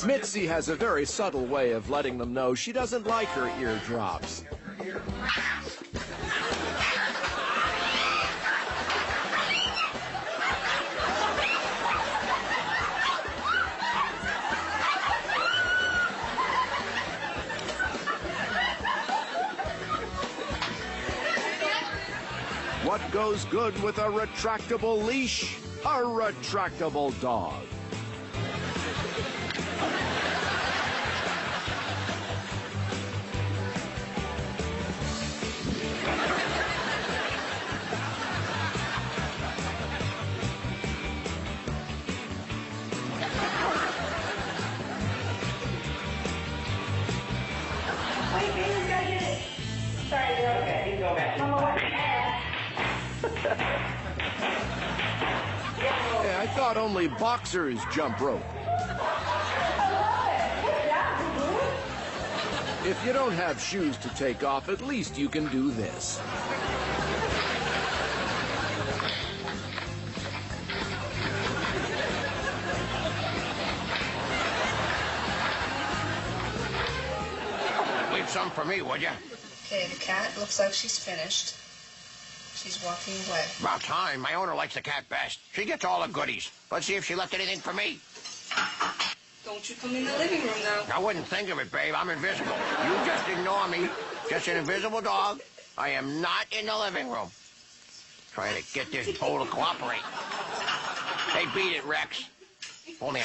Mitzi has a very subtle way of letting them know she doesn't like her eardrops. What goes good with a retractable leash? A retractable dog. Wait, baby, you gotta get it. Sorry, you're okay. You can go back. Mama, what? Yeah, I thought only boxers jump rope. If you don't have shoes to take off, at least you can do this. Leave some for me, would you? Okay, the cat looks like she's finished. She's walking away. About time. My owner likes the cat best. She gets all the goodies. Let's see if she left anything for me. Don't you come in the living room, though. I wouldn't think of it, babe. I'm invisible. You just ignore me. Just an invisible dog. I am not in the living room. Trying to get this bowl to cooperate. Hey, beat it, Rex. Only